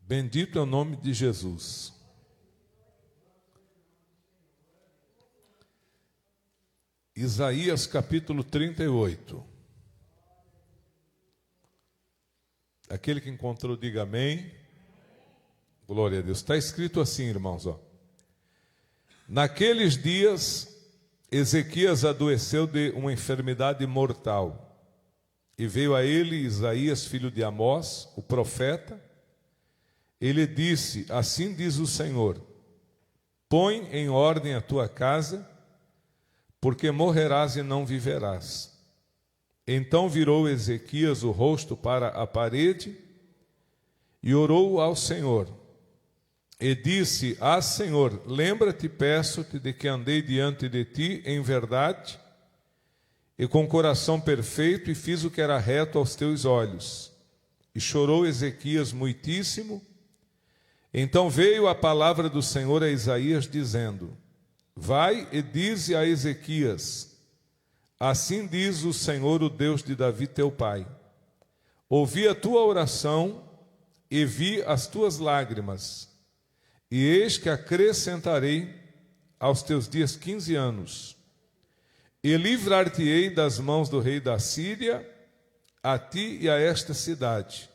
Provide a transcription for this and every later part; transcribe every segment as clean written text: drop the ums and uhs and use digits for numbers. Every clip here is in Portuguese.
Bendito é o nome de Jesus. Isaías capítulo 38. Aquele que encontrou, diga amém. Glória a Deus. Está escrito assim, irmãos, ó. Naqueles dias, Ezequias adoeceu de uma enfermidade mortal. E veio a ele Isaías, filho de Amós, o profeta. Ele disse: assim diz o Senhor: põe em ordem a tua casa, porque morrerás e não viverás. Então virou Ezequias o rosto para a parede e orou ao Senhor. E disse: ah, Senhor, lembra-te, peço-te, de que andei diante de ti em verdade e com coração perfeito, e fiz o que era reto aos teus olhos. E chorou Ezequias muitíssimo. Então veio a palavra do Senhor a Isaías, dizendo: vai e dize a Ezequias: assim diz o Senhor, o Deus de Davi teu pai: ouvi a tua oração e vi as tuas lágrimas, e eis que acrescentarei aos teus dias 15 anos, e livrar-te-ei das mãos do rei da Síria, a ti e a esta cidade.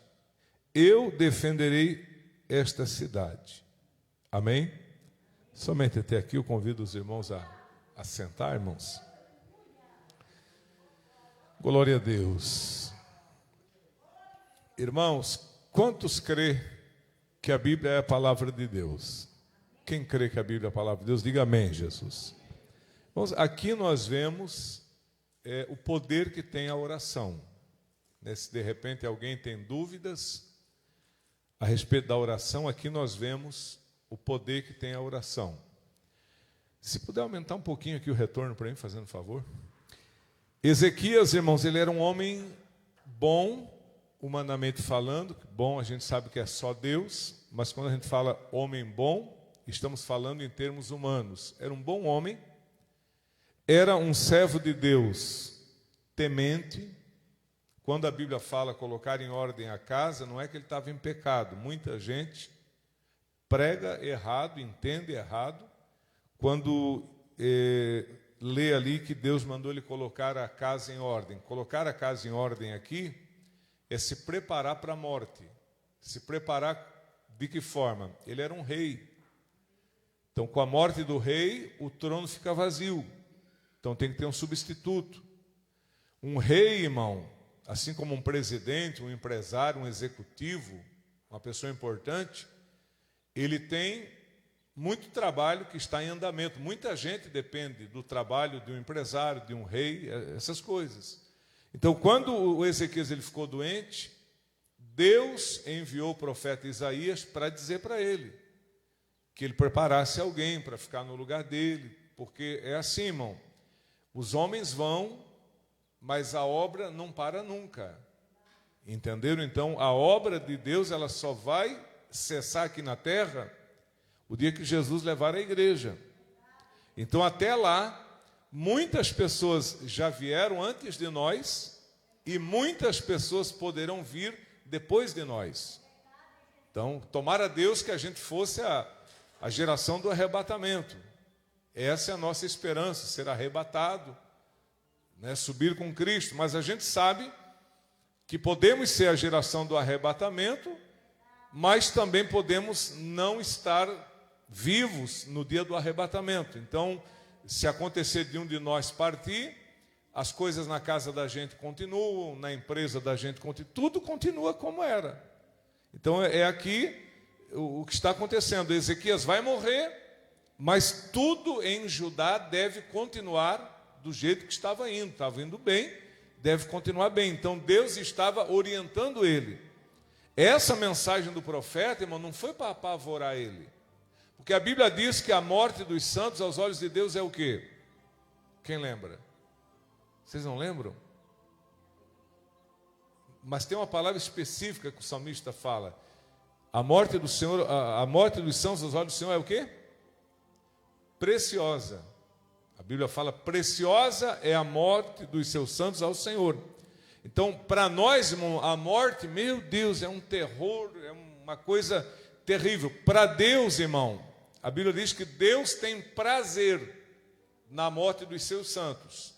Eu defenderei esta cidade. Amém? Somente até aqui eu convido os irmãos a sentar, irmãos. Glória a Deus. Irmãos, quantos crê que a Bíblia é a palavra de Deus? Quem crê que a Bíblia é a palavra de Deus, diga amém, Jesus. Irmãos, aqui nós vemos o poder que tem a oração. Se de repente alguém tem dúvidas a respeito da oração, aqui nós vemos o poder que tem a oração. Se puder aumentar um pouquinho aqui o retorno para mim, fazendo favor. Ezequias, irmãos, ele era um homem bom, humanamente falando. Bom, a gente sabe que é só Deus, mas quando a gente fala homem bom, estamos falando em termos humanos. Era um bom homem, era um servo de Deus, temente. Quando a Bíblia fala colocar em ordem a casa, não é que ele estava em pecado. Muita gente prega errado, entende errado, quando lê ali que Deus mandou ele colocar a casa em ordem. Colocar a casa em ordem aqui é se preparar para a morte. Se preparar de que forma? Ele era um rei. Então, com a morte do rei, o trono fica vazio. Então, tem que ter um substituto. Um rei, irmão, assim como um presidente, um empresário, um executivo, uma pessoa importante, ele tem muito trabalho que está em andamento. Muita gente depende do trabalho de um empresário, de um rei, essas coisas. Então, quando o Ezequias ele ficou doente, Deus enviou o profeta Isaías para dizer para ele que ele preparasse alguém para ficar no lugar dele, porque é assim, irmão, os homens vão, mas a obra não para nunca. Entenderam? Então, a obra de Deus ela só vai cessar aqui na terra o dia que Jesus levar a igreja. Então, até lá, muitas pessoas já vieram antes de nós e muitas pessoas poderão vir depois de nós. Então, tomara a Deus que a gente fosse a geração do arrebatamento. Essa é a nossa esperança, ser arrebatado, subir com Cristo. Mas a gente sabe que podemos ser a geração do arrebatamento, mas também podemos não estar vivos no dia do arrebatamento. Então, se acontecer de um de nós partir, as coisas na casa da gente continuam, na empresa da gente continua, tudo continua como era. Então, é aqui o que está acontecendo. Ezequias vai morrer, mas tudo em Judá deve continuar do jeito que estava indo bem, deve continuar bem. Então, Deus estava orientando ele. Essa mensagem do profeta, irmão, não foi para apavorar ele. Porque a Bíblia diz que a morte dos santos aos olhos de Deus é o quê? Quem lembra? Vocês não lembram? Mas tem uma palavra específica que o salmista fala. A morte do Senhor, a morte dos santos aos olhos do Senhor é o quê? Preciosa. A Bíblia fala, preciosa é a morte dos seus santos ao Senhor. Então, para nós, irmão, a morte, meu Deus, é um terror, é uma coisa terrível. Para Deus, irmão, a Bíblia diz que Deus tem prazer na morte dos seus santos.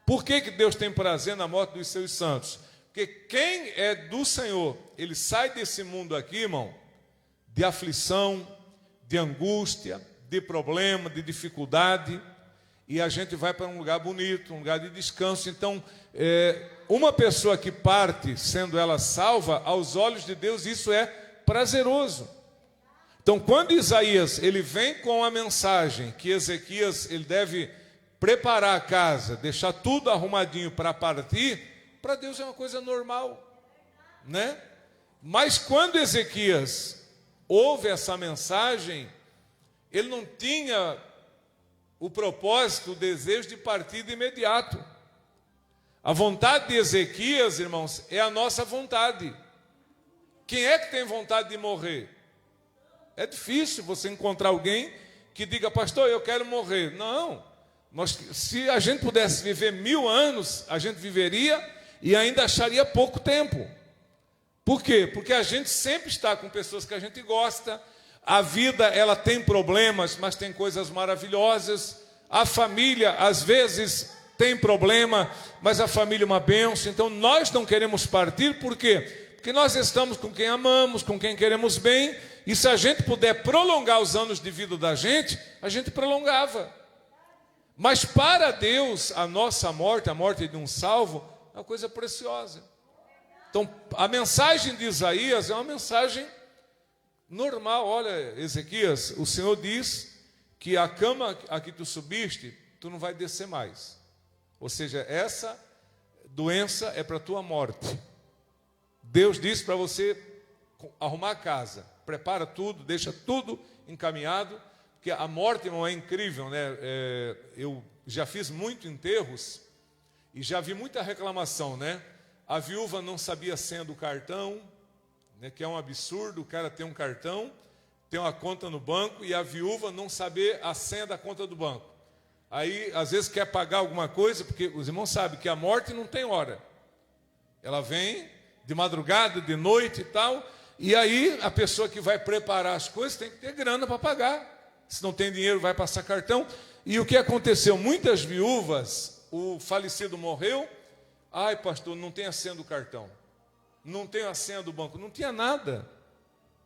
Por que Deus tem prazer na morte dos seus santos? Porque quem é do Senhor, ele sai desse mundo aqui, irmão, de aflição, de angústia, de problema, de dificuldade, e a gente vai para um lugar bonito, um lugar de descanso. Então, uma pessoa que parte, sendo ela salva, aos olhos de Deus, isso é prazeroso. Então, quando Isaías ele vem com a mensagem que Ezequias ele deve preparar a casa, deixar tudo arrumadinho para partir, para Deus é uma coisa normal, né? Mas quando Ezequias ouve essa mensagem, ele não tinha o propósito, o desejo de partir de imediato. A vontade de Ezequias, irmãos, é a nossa vontade. Quem é que tem vontade de morrer? É difícil você encontrar alguém que diga, pastor, eu quero morrer. Não, se a gente pudesse viver 1000 anos, a gente viveria e ainda acharia pouco tempo. Por quê? Porque a gente sempre está com pessoas que a gente gosta. A vida, ela tem problemas, mas tem coisas maravilhosas. A família, às vezes, tem problema, mas a família é uma bênção. Então, nós não queremos partir, por quê? Porque nós estamos com quem amamos, com quem queremos bem, e se a gente puder prolongar os anos de vida da gente, a gente prolongava. Mas para Deus, a nossa morte, a morte de um salvo, é uma coisa preciosa. Então, a mensagem de Isaías é uma mensagem normal. Olha, Ezequias, o Senhor diz que a cama a que tu subiste, tu não vai descer mais. Ou seja, essa doença é para a tua morte. Deus diz para você arrumar a casa, prepara tudo, deixa tudo encaminhado, porque a morte, irmão, é incrível, né? Eu já fiz muito enterros e já vi muita reclamação, né? A viúva não sabia a senha do cartão, né, que é um absurdo, o cara tem um cartão, tem uma conta no banco e a viúva não saber a senha da conta do banco. Aí, às vezes, quer pagar alguma coisa, porque os irmãos sabem que a morte não tem hora. Ela vem de madrugada, de noite e tal, e aí a pessoa que vai preparar as coisas tem que ter grana para pagar. Se não tem dinheiro, vai passar cartão. E o que aconteceu? Muitas viúvas, o falecido morreu, ai, pastor, não tem a senha do cartão, não tem a senha do banco, não tinha nada,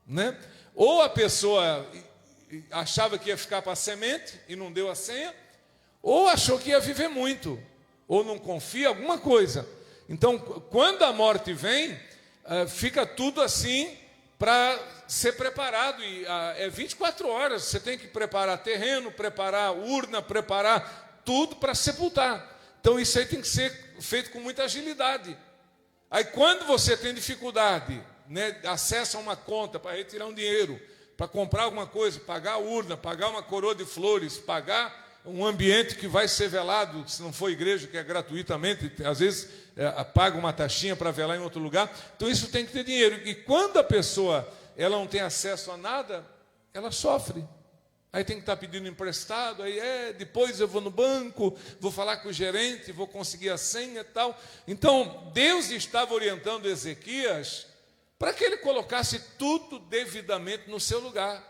né? Ou a pessoa achava que ia ficar para a semente e não deu a senha, ou achou que ia viver muito, ou não confia, alguma coisa. Então, quando a morte vem, fica tudo assim para ser preparado, e é 24 horas, você tem que preparar terreno, preparar urna, preparar tudo para sepultar. Então, isso aí tem que ser feito com muita agilidade. Aí, quando você tem dificuldade, né, acessa uma conta para retirar um dinheiro, para comprar alguma coisa, pagar a urna, pagar uma coroa de flores, pagar um ambiente que vai ser velado, se não for igreja, que é gratuitamente, às vezes paga uma taxinha para velar em outro lugar. Então, isso tem que ter dinheiro. E quando a pessoa ela não tem acesso a nada, ela sofre. Aí tem que estar pedindo emprestado, aí depois eu vou no banco, vou falar com o gerente, vou conseguir a senha e tal. Então, Deus estava orientando Ezequias para que ele colocasse tudo devidamente no seu lugar.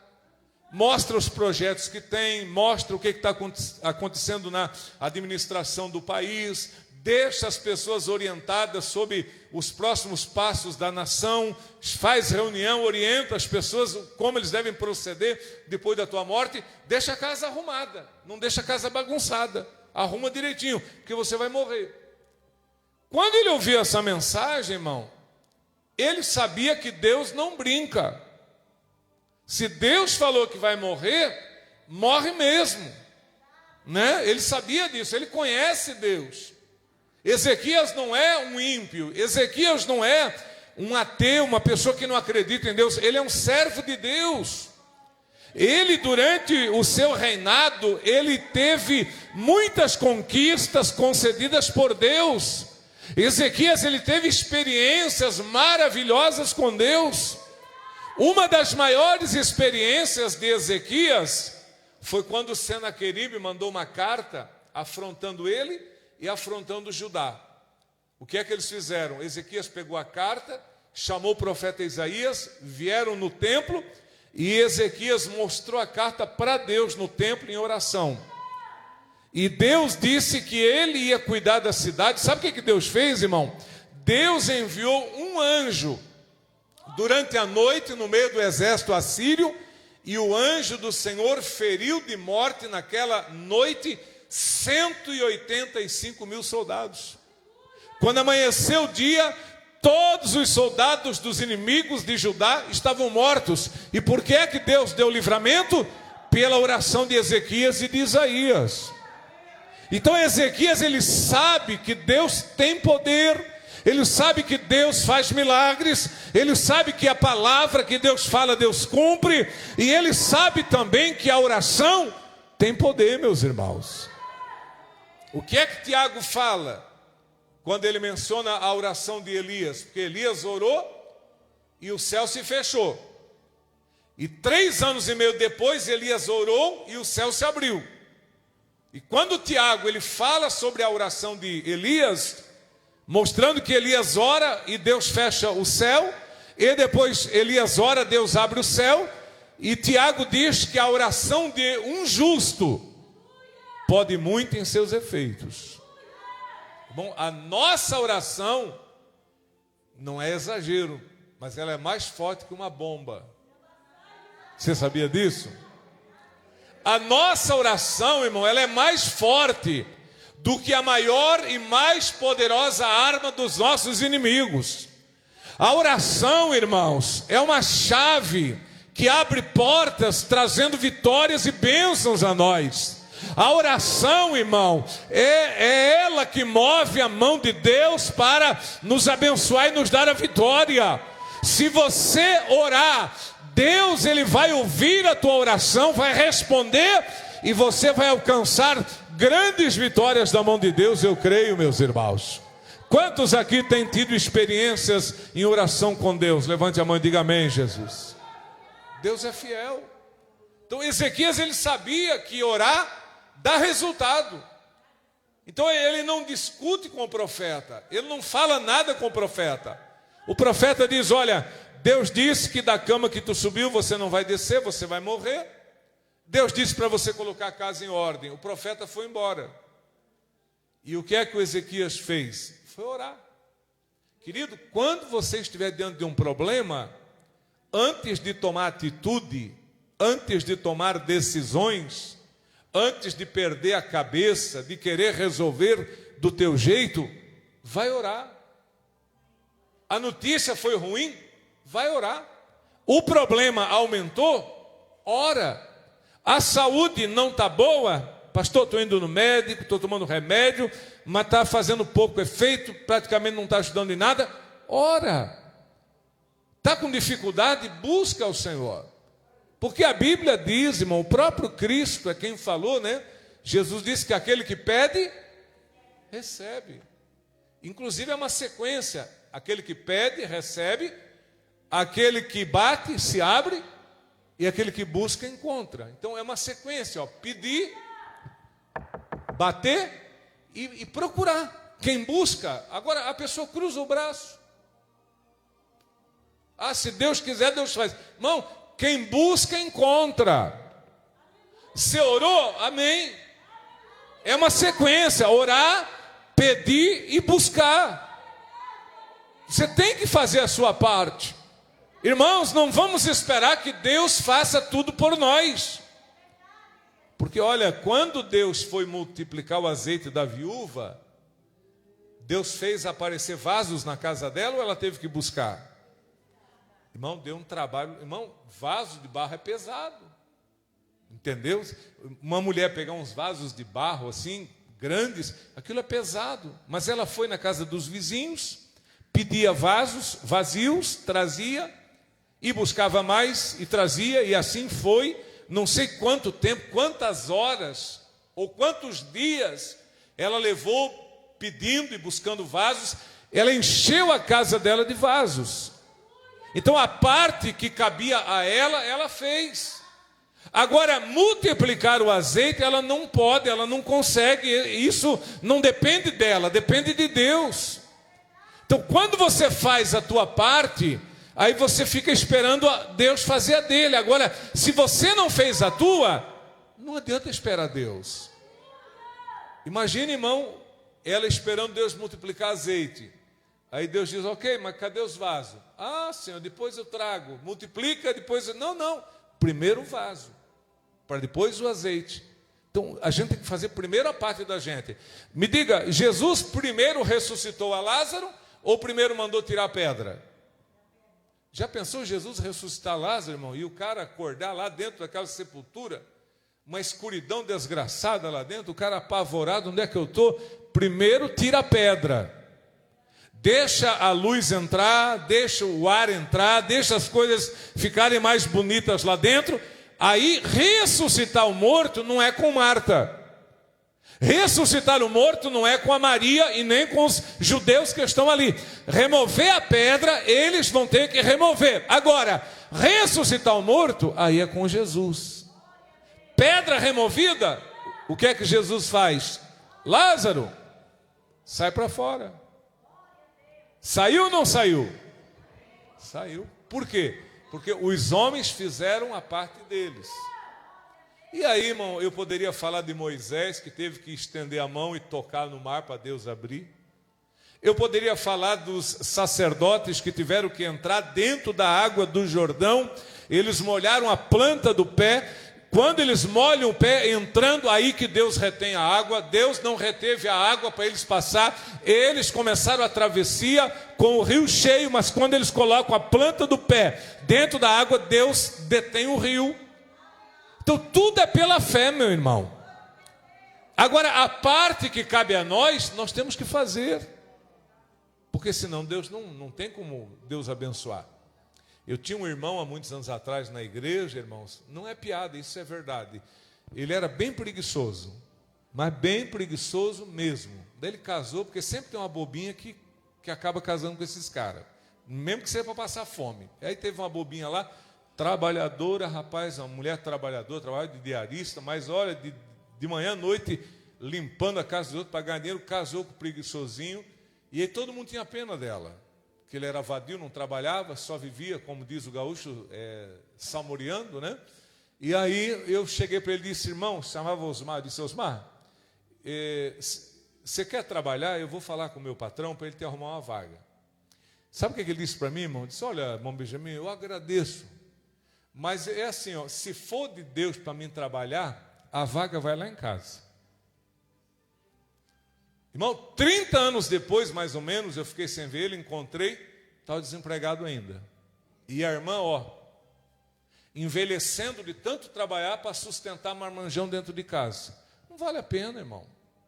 Mostra os projetos que tem, mostra o que está acontecendo na administração do país, deixa as pessoas orientadas sobre os próximos passos da nação, faz reunião, orienta as pessoas como eles devem proceder depois da tua morte. Deixa a casa arrumada, não deixa a casa bagunçada, arruma direitinho, porque você vai morrer. Quando ele ouviu essa mensagem, irmão, ele sabia que Deus não brinca. Se Deus falou que vai morrer, morre mesmo, né? Ele sabia disso, ele conhece Deus. Ezequias não é um ímpio, Ezequias não é um ateu, uma pessoa que não acredita em Deus, ele é um servo de Deus. Ele, durante o seu reinado, ele teve muitas conquistas concedidas por Deus. Ezequias, ele teve experiências maravilhosas com Deus. Uma das maiores experiências de Ezequias foi quando Senaqueribe mandou uma carta afrontando ele e afrontando Judá. O que é que eles fizeram? Ezequias pegou a carta, chamou o profeta Isaías, vieram no templo, e Ezequias mostrou a carta para Deus no templo em oração. E Deus disse que ele ia cuidar da cidade. Sabe o que Deus fez, irmão? Deus enviou um anjo durante a noite no meio do exército assírio, e o anjo do Senhor feriu de morte naquela noite 185 mil soldados. Quando amanheceu o dia, todos os soldados dos inimigos de Judá estavam mortos. E por que é que Deus deu livramento? Pela oração de Ezequias e de Isaías. Então Ezequias, ele sabe que Deus tem poder, ele sabe que Deus faz milagres, ele sabe que a palavra que Deus fala, Deus cumpre, e ele sabe também que a oração tem poder, meus irmãos. O que é que Tiago fala quando ele menciona a oração de Elias? Porque Elias orou e o céu se fechou. E 3 anos e meio depois, Elias orou e o céu se abriu. E quando Tiago ele fala sobre a oração de Elias, mostrando que Elias ora e Deus fecha o céu, e depois Elias ora, Deus abre o céu, e Tiago diz que a oração de um justo pode muito em seus efeitos. Bom, a nossa oração não é exagero, mas ela é mais forte que uma bomba. Você sabia disso? A nossa oração, irmão, ela é mais forte do que a maior e mais poderosa arma dos nossos inimigos. A oração, irmãos, é uma chave que abre portas, trazendo vitórias e bênçãos a nós. A oração, irmão, é ela que move a mão de Deus para nos abençoar e nos dar a vitória. Se você orar, Deus ele vai ouvir a tua oração, vai responder, e você vai alcançar grandes vitórias da mão de Deus, eu creio, meus irmãos. Quantos aqui têm tido experiências em oração com Deus? Levante a mão e diga amém, Jesus. Deus é fiel. Então Ezequias ele sabia que orar dá resultado. Então ele não discute com o profeta, ele não fala nada com o profeta. O profeta diz: olha, Deus disse que da cama que tu subiu você não vai descer, você vai morrer. Deus disse para você colocar a casa em ordem. O profeta foi embora. E o que é que o Ezequias fez? Foi orar. Querido, quando você estiver diante de um problema, antes de tomar atitude, antes de tomar decisões, antes de perder a cabeça, de querer resolver do teu jeito, vai orar. A notícia foi ruim, vai orar. O problema aumentou, ora. A saúde não está boa, pastor, estou indo no médico, estou tomando remédio, mas está fazendo pouco efeito, praticamente não está ajudando em nada. Ora. Está com dificuldade, busca o Senhor. Porque a Bíblia diz, irmão, o próprio Cristo é quem falou, né? Jesus disse que aquele que pede, recebe. Inclusive é uma sequência. Aquele que pede, recebe. Aquele que bate, se abre. E aquele que busca, encontra. Então é uma sequência, ó. Pedir, bater e procurar. Quem busca, agora a pessoa cruza o braço. Ah, se Deus quiser, Deus faz. Irmão, quem busca, encontra. Você orou? Amém. É uma sequência, orar, pedir e buscar. Você tem que fazer a sua parte. Irmãos, não vamos esperar que Deus faça tudo por nós. Porque olha, quando Deus foi multiplicar o azeite da viúva, Deus fez aparecer vasos na casa dela ou ela teve que buscar? Irmão, deu um trabalho. Irmão, vaso de barro é pesado. Entendeu? Uma mulher pegar uns vasos de barro assim, grandes, aquilo é pesado. Mas ela foi na casa dos vizinhos, pedia vasos vazios, trazia, e buscava mais e trazia, e assim foi, não sei quanto tempo, quantas horas, ou quantos dias ela levou pedindo e buscando vasos. Ela encheu a casa dela de vasos. Então a parte que cabia a ela, ela fez. Agora, multiplicar o azeite, ela não pode, ela não consegue. Isso não depende dela, depende de Deus. Então, quando você faz a tua parte, aí você fica esperando Deus fazer a dele. Agora, se você não fez a tua, não adianta esperar Deus. Imagine, irmão, ela esperando Deus multiplicar azeite. Aí Deus diz, ok, mas cadê os vasos? Ah, Senhor, depois eu trago. Multiplica, depois... Não. Primeiro o vaso, para depois o azeite. Então, a gente tem que fazer primeiro a parte da gente. Me diga, Jesus primeiro ressuscitou a Lázaro ou primeiro mandou tirar a pedra? Já pensou Jesus ressuscitar Lázaro, irmão, e o cara acordar lá dentro daquela sepultura? Uma escuridão desgraçada lá dentro, o cara apavorado, onde é que eu estou? Primeiro tira a pedra. Deixa a luz entrar, deixa o ar entrar, deixa as coisas ficarem mais bonitas lá dentro. Aí, ressuscitar o morto não é com Marta. Ressuscitar o morto não é com a Maria e nem com os judeus que estão ali. Remover a pedra, eles vão ter que remover. Agora, ressuscitar o morto, aí é com Jesus. Pedra removida, o que é que Jesus faz? Lázaro, sai para fora. Saiu ou não saiu? Saiu. Por quê? Porque os homens fizeram a parte deles. E aí, irmão, eu poderia falar de Moisés, que teve que estender a mão e tocar no mar para Deus abrir. Eu poderia falar dos sacerdotes que tiveram que entrar dentro da água do Jordão. Eles molharam a planta do pé. Quando eles molham o pé, entrando, aí que Deus retém a água. Deus não reteve a água para eles passar. Eles começaram a travessia com o rio cheio, mas quando eles colocam a planta do pé dentro da água, Deus detém o rio. Então tudo é pela fé, meu irmão. Agora, a parte que cabe a nós temos que fazer. Porque senão Deus não tem como Deus abençoar. Eu tinha um irmão há muitos anos atrás na igreja, irmãos, não é piada, isso é verdade. Ele era bem preguiçoso, mas bem preguiçoso mesmo. Daí ele casou, porque sempre tem uma bobinha que acaba casando com esses caras, mesmo que seja para passar fome. Aí teve uma bobinha lá, trabalhadora, rapaz, uma mulher trabalhadora, trabalha de diarista, mas olha, de manhã à noite, limpando a casa dos outros para ganhar dinheiro, casou com o preguiçosinho, e aí todo mundo tinha pena dela. Que ele era vadio, não trabalhava, só vivia, como diz o gaúcho, salmoriando, né? E aí eu cheguei para ele e disse, irmão, chamava Osmar, eu disse, Osmar, você quer trabalhar? Eu vou falar com o meu patrão para ele te arrumar uma vaga. Sabe o que ele disse para mim, irmão? Ele disse, olha, irmão Benjamin, eu agradeço, mas é assim, ó, se for de Deus para mim trabalhar, a vaga vai lá em casa. Irmão, 30 anos depois, mais ou menos, eu fiquei sem ver ele, encontrei, estava desempregado ainda. E a irmã, envelhecendo de tanto trabalhar para sustentar marmanjão dentro de casa. Não vale a pena, irmão,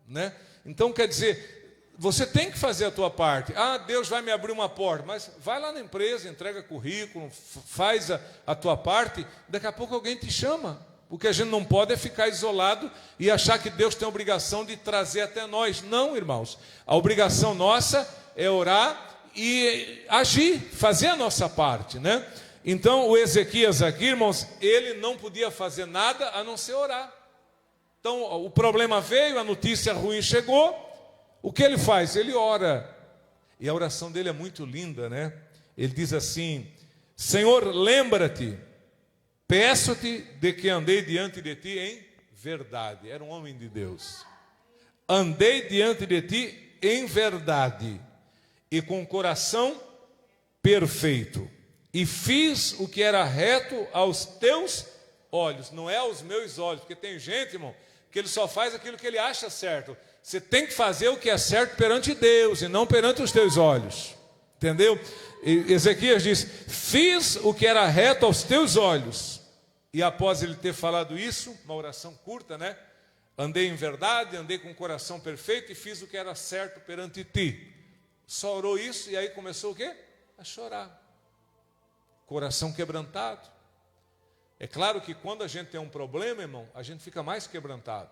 né? Então, quer dizer, você tem que fazer a tua parte. Ah, Deus vai me abrir uma porta, mas vai lá na empresa, entrega currículo, faz a tua parte, daqui a pouco alguém te chama. O que a gente não pode é ficar isolado e achar que Deus tem a obrigação de trazer até nós. Não, irmãos. A obrigação nossa é orar e agir, fazer a nossa parte, né? Então, o Ezequias aqui, irmãos, ele não podia fazer nada a não ser orar. Então, o problema veio, a notícia ruim chegou. O que ele faz? Ele ora. E a oração dele é muito linda, né? Ele diz assim, Senhor, lembra-te, peço-te de que andei diante de ti em verdade. Era um homem de Deus. Andei diante de ti em verdade e com coração perfeito. E fiz o que era reto aos teus olhos. Não é aos meus olhos. Porque tem gente, irmão, que ele só faz aquilo que ele acha certo. Você tem que fazer o que é certo perante Deus e não perante os teus olhos. Entendeu? E Ezequias diz, fiz o que era reto aos teus olhos. E após ele ter falado isso, uma oração curta, né? Andei em verdade, andei com o coração perfeito e fiz o que era certo perante ti. Só orou isso e aí começou o quê? A chorar. Coração quebrantado. É claro que quando a gente tem um problema, irmão, a gente fica mais quebrantado.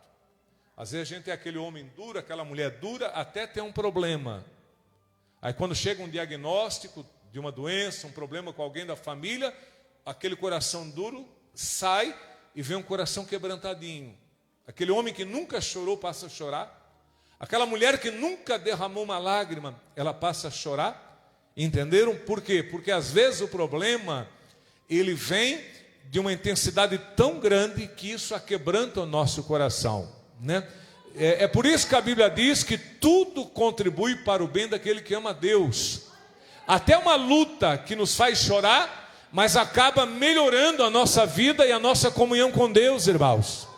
Às vezes a gente é aquele homem duro, aquela mulher dura, até ter um problema. Aí quando chega um diagnóstico de uma doença, um problema com alguém da família, aquele coração duro sai e vem um coração quebrantadinho. Aquele homem que nunca chorou passa a chorar. Aquela mulher que nunca derramou uma lágrima, ela passa a chorar. Entenderam? Por quê? Porque às vezes o problema, ele vem de uma intensidade tão grande que isso aquebranta o nosso coração, né? É por isso que a Bíblia diz que tudo contribui para o bem daquele que ama a Deus. Até uma luta que nos faz chorar, mas acaba melhorando a nossa vida e a nossa comunhão com Deus, irmãos.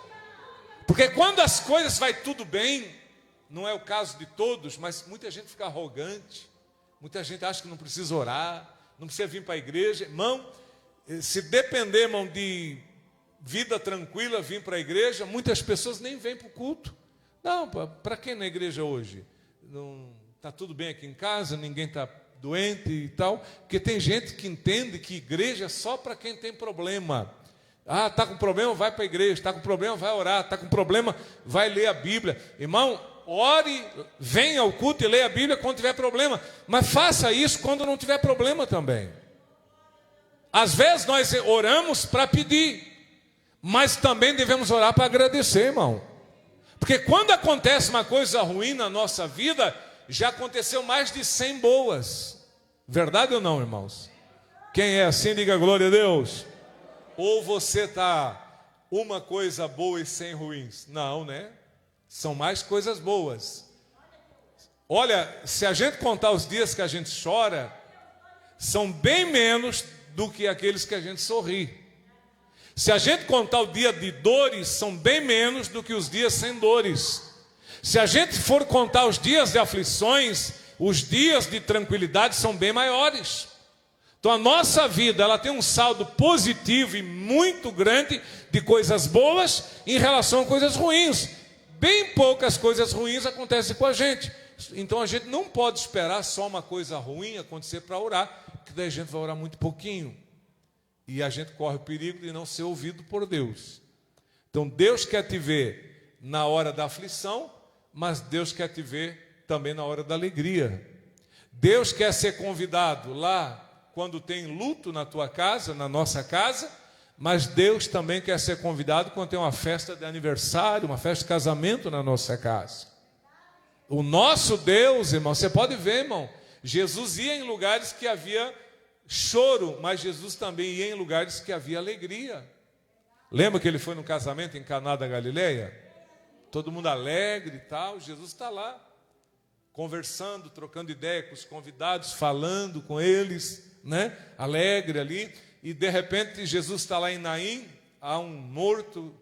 Porque quando as coisas vai tudo bem, não é o caso de todos, mas muita gente fica arrogante, muita gente acha que não precisa orar, não precisa vir para a igreja. Irmão, se depender, irmão, de vida tranquila vir para a igreja, muitas pessoas nem vêm para o culto. Não, para quem na igreja hoje? Não está tudo bem aqui em casa, ninguém está doente e tal, porque tem gente que entende que igreja é só para quem tem problema. Ah, está com problema, vai para a igreja, está com problema, vai orar, está com problema, vai ler a Bíblia. Irmão, ore, venha ao culto e leia a Bíblia quando tiver problema, mas faça isso quando não tiver problema também. Às vezes nós oramos para pedir, mas também devemos orar para agradecer, irmão. Porque quando acontece uma coisa ruim na nossa vida, já aconteceu mais de 100 boas. Verdade ou não, irmãos? Quem é assim, diga glória a Deus. Ou você está uma coisa boa e 100 ruins? Não, né? São mais coisas boas. Olha, se a gente contar os dias que a gente chora, são bem menos do que aqueles que a gente sorri. Se a gente contar o dia de dores, são bem menos do que os dias sem dores. Se a gente for contar os dias de aflições, os dias de tranquilidade são bem maiores. Então a nossa vida, ela tem um saldo positivo e muito grande de coisas boas em relação a coisas ruins. Bem poucas coisas ruins acontecem com a gente. Então a gente não pode esperar só uma coisa ruim acontecer para orar, porque daí a gente vai orar muito pouquinho. E a gente corre o perigo de não ser ouvido por Deus. Então Deus quer te ver na hora da aflição, mas Deus quer te ver também na hora da alegria. Deus quer ser convidado lá quando tem luto na tua casa, na nossa casa, mas Deus também quer ser convidado quando tem uma festa de aniversário, uma festa de casamento na nossa casa. O nosso Deus, irmão, você pode ver, irmão, Jesus ia em lugares que havia choro, mas Jesus também ia em lugares que havia alegria. Lembra que ele foi no casamento em Caná da Galileia? Todo mundo alegre e tal. Jesus está lá, conversando, trocando ideia com os convidados, falando com eles, né? Alegre ali. E de repente Jesus está lá em Naim, há um morto,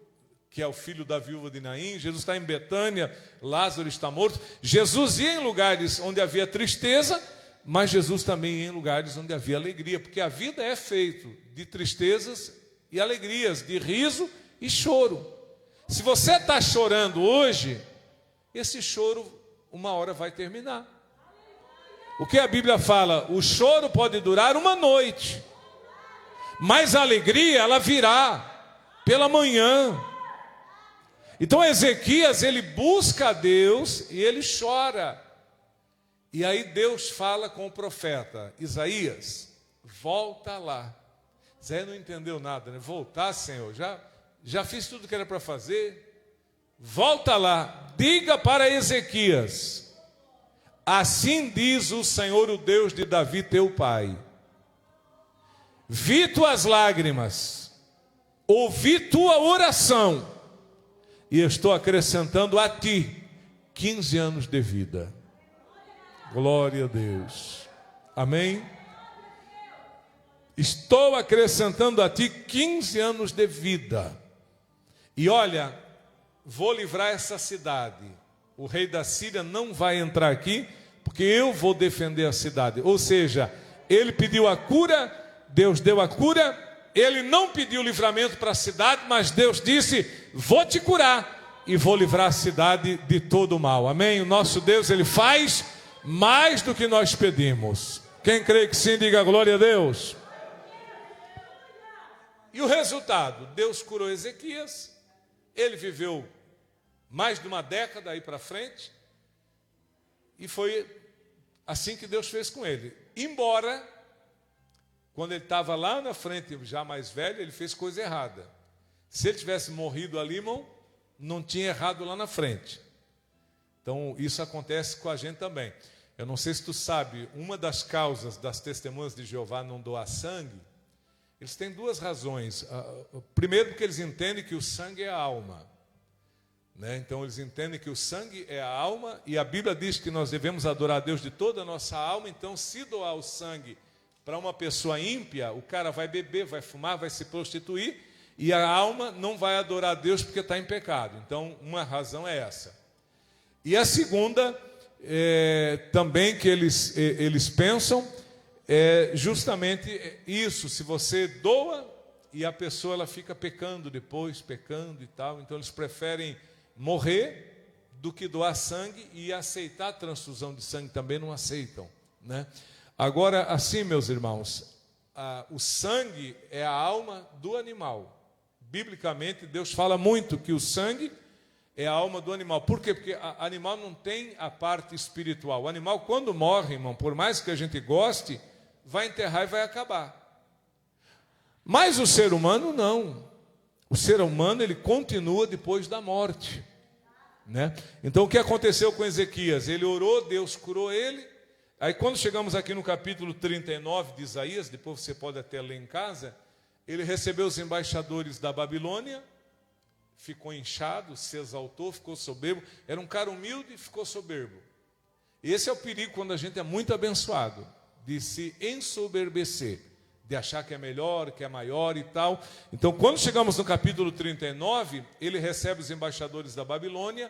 que é o filho da viúva de Naim. Jesus está em Betânia, Lázaro está morto. Jesus ia em lugares onde havia tristeza, mas Jesus também ia em lugares onde havia alegria, porque a vida é feita de tristezas e alegrias, de riso e choro. Se você está chorando hoje, esse choro uma hora vai terminar. O que a Bíblia fala? O choro pode durar uma noite, mas a alegria ela virá pela manhã. Então Ezequias, ele busca a Deus e ele chora. E aí Deus fala com o profeta Isaías, volta lá. Isaías não entendeu nada, né? Voltar, Senhor, já fiz tudo que era para fazer. Volta lá, diga para Ezequias, assim diz o Senhor, o Deus de Davi, teu pai: vi tuas lágrimas, ouvi tua oração, e estou acrescentando a ti 15 anos de vida. Glória a Deus. Amém? Estou acrescentando a ti 15 anos de vida. E olha, vou livrar essa cidade. O rei da Síria não vai entrar aqui, porque eu vou defender a cidade. Ou seja, ele pediu a cura, Deus deu a cura. Ele não pediu livramento para a cidade, mas Deus disse: vou te curar e vou livrar a cidade de todo o mal. Amém? O nosso Deus, ele faz mais do que nós pedimos. Quem crê que sim, diga glória a Deus. E o resultado? Deus curou Ezequias. Ele viveu mais de uma década aí para frente. E foi assim que Deus fez com ele. Embora, quando ele estava lá na frente, já mais velho, ele fez coisa errada. Se ele tivesse morrido ali, irmão, não tinha errado lá na frente. Então, isso acontece com a gente também. Eu não sei se tu sabe, uma das causas das testemunhas de Jeová não doar sangue, eles têm duas razões. Primeiro, porque eles entendem que o sangue é a alma. Né? Então, eles entendem que o sangue é a alma, e a Bíblia diz que nós devemos adorar a Deus de toda a nossa alma. Então, se doar o sangue para uma pessoa ímpia, o cara vai beber, vai fumar, vai se prostituir, e a alma não vai adorar a Deus porque está em pecado. Então, uma razão é essa. E a segunda, também que eles pensam, é justamente isso. Se você doa e a pessoa ela fica pecando depois, pecando e tal, então eles preferem morrer do que doar sangue, e aceitar a transfusão de sangue também não aceitam, né? Agora, assim, meus irmãos, o sangue é a alma do animal. Biblicamente, Deus fala muito que o sangue é a alma do animal. Por quê? Porque o animal não tem a parte espiritual. O animal, quando morre, irmão, por mais que a gente goste, vai enterrar e vai acabar. Mas o ser humano não. O ser humano, ele continua depois da morte, né? Então, o que aconteceu com Ezequias? Ele orou, Deus curou ele. Aí, quando chegamos aqui no capítulo 39 de Isaías, depois você pode até ler em casa, ele recebeu os embaixadores da Babilônia, ficou inchado, se exaltou, ficou soberbo. Era um cara humilde e ficou soberbo. Esse é o perigo quando a gente é muito abençoado, de se ensoberbecer, de achar que é melhor, que é maior e tal. Então, quando chegamos no capítulo 39, ele recebe os embaixadores da Babilônia,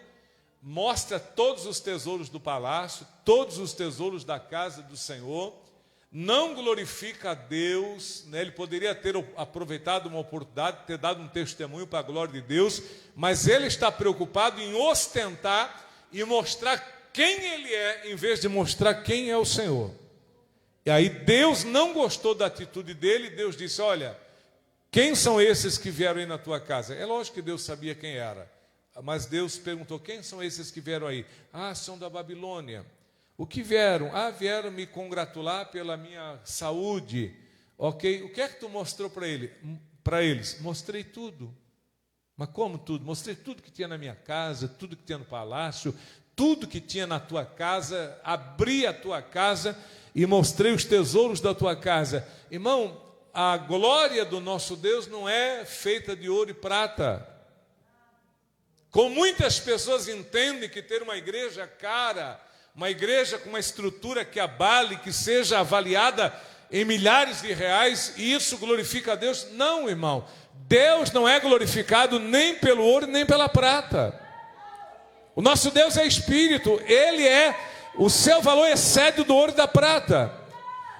mostra todos os tesouros do palácio, todos os tesouros da casa do Senhor, não glorifica a Deus, né? Ele poderia ter aproveitado uma oportunidade, ter dado um testemunho para a glória de Deus, mas ele está preocupado em ostentar e mostrar quem ele é, em vez de mostrar quem é o Senhor. E aí Deus não gostou da atitude dele. Deus disse: olha, quem são esses que vieram aí na tua casa? É lógico que Deus sabia quem era, mas Deus perguntou: quem são esses que vieram aí? Ah, são da Babilônia. O que vieram? Ah, vieram me congratular pela minha saúde. Ok, o que é que tu mostrou para eles? Mostrei tudo. Mas como tudo? Mostrei tudo que tinha na minha casa, tudo que tinha no palácio, tudo que tinha na tua casa. Abri a tua casa e mostrei os tesouros da tua casa. Irmão, a glória do nosso Deus não é feita de ouro e prata. Como muitas pessoas entendem que ter uma igreja cara, uma igreja com uma estrutura que abale, que seja avaliada em milhares de reais, e isso glorifica a Deus. Não, irmão. Deus não é glorificado nem pelo ouro nem pela prata. O nosso Deus é espírito. O seu valor excede o do ouro e da prata.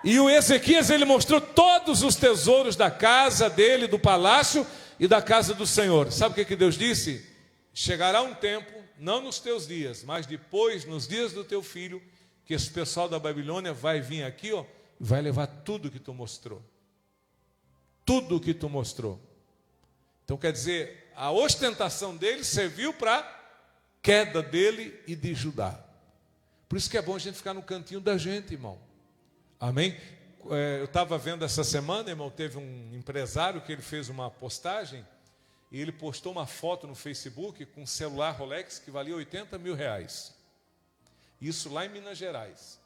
E o Ezequias, ele mostrou todos os tesouros da casa dele, do palácio e da casa do Senhor. Sabe o que Deus disse? Chegará um tempo, não nos teus dias, mas depois, nos dias do teu filho, que esse pessoal da Babilônia vai vir aqui, ó, vai levar tudo que tu mostrou. Tudo que tu mostrou. Então, quer dizer, a ostentação dele serviu para a queda dele e de Judá. Por isso que é bom a gente ficar no cantinho da gente, irmão. Amém? Eu estava vendo essa semana, irmão, teve um empresário que ele fez uma postagem, e ele postou uma foto no Facebook com um celular Rolex que valia 80 mil reais. Isso lá em Minas Gerais,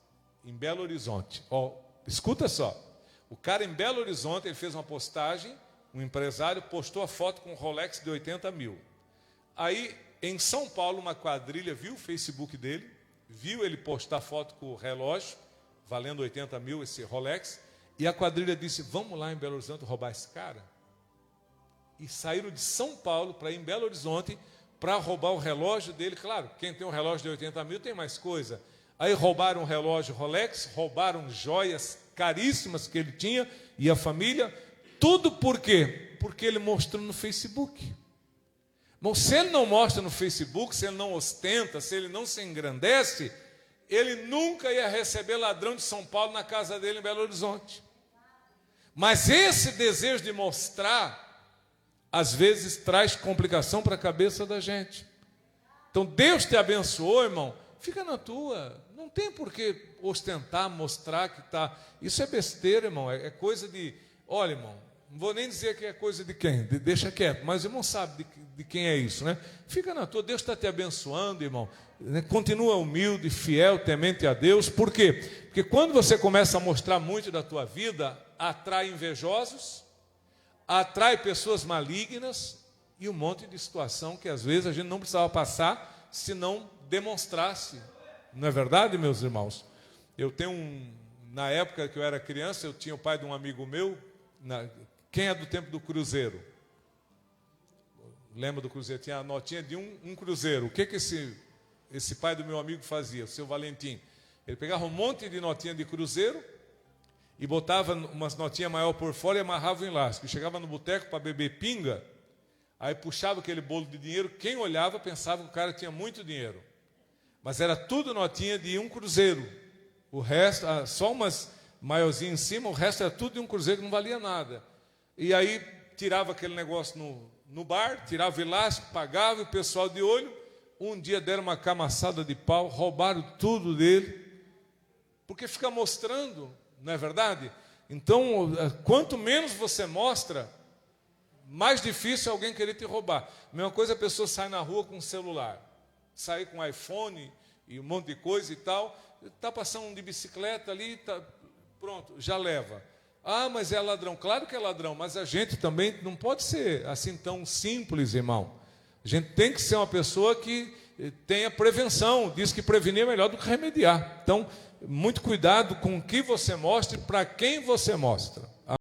em Belo Horizonte. Ó, escuta só. O cara em Belo Horizonte, ele fez uma postagem, um empresário postou a foto com um Rolex de 80 mil. Aí, em São Paulo, uma quadrilha viu o Facebook dele, viu ele postar foto com o relógio, valendo 80 mil esse Rolex, e a quadrilha disse: vamos lá em Belo Horizonte roubar esse cara? E saíram de São Paulo para ir em Belo Horizonte para roubar o relógio dele. Claro, quem tem um relógio de 80 mil tem mais coisa. Aí roubaram um relógio Rolex, roubaram joias caríssimas que ele tinha e a família. Tudo por quê? Porque ele mostrou no Facebook. Bom, se ele não mostra no Facebook, se ele não ostenta, se ele não se engrandece, ele nunca ia receber ladrão de São Paulo na casa dele em Belo Horizonte. Mas esse desejo de mostrar, às vezes traz complicação para a cabeça da gente. Então Deus te abençoou, irmão, fica na tua. Não tem por que ostentar, mostrar que está. Isso é besteira, irmão. É coisa de... Olha, irmão, Não vou nem dizer que é coisa de quem, deixa quieto, mas o irmão sabe de quem é isso, né? Fica na tua, Deus está te abençoando, irmão. Continua humilde, fiel, temente a Deus. Por quê? Porque quando você começa a mostrar muito da tua vida, atrai invejosos, atrai pessoas malignas e um monte de situação que às vezes a gente não precisava passar se não demonstrasse. Não é verdade, meus irmãos? Eu tenho na época que eu era criança, eu tinha o pai de um amigo meu. Quem é do tempo do cruzeiro? Lembra do cruzeiro? Tinha a notinha de um cruzeiro. O que esse pai do meu amigo fazia, o seu Valentim? Ele pegava um monte de notinha de cruzeiro e botava umas notinhas maior por fora e amarrava o elástico. E chegava no boteco para beber pinga, aí puxava aquele bolo de dinheiro. Quem olhava pensava que o cara tinha muito dinheiro. Mas era tudo notinha de um cruzeiro. O resto, só umas maiorzinhas em cima, o resto era tudo de um cruzeiro que não valia nada. E aí tirava aquele negócio no bar, tirava o elástico, pagava, e o pessoal de olho. Um dia deram uma camaçada de pau, roubaram tudo dele, porque fica mostrando, não é verdade? Então, quanto menos você mostra, mais difícil é alguém querer te roubar. A mesma coisa, a pessoa sai na rua com um celular, sai com iPhone e um monte de coisa e tal, está passando de bicicleta ali, pronto, já leva. Ah, mas é ladrão. Claro que é ladrão, mas a gente também não pode ser assim tão simples, irmão. A gente tem que ser uma pessoa que tenha prevenção. Diz que prevenir é melhor do que remediar. Então, muito cuidado com o que você mostra e para quem você mostra.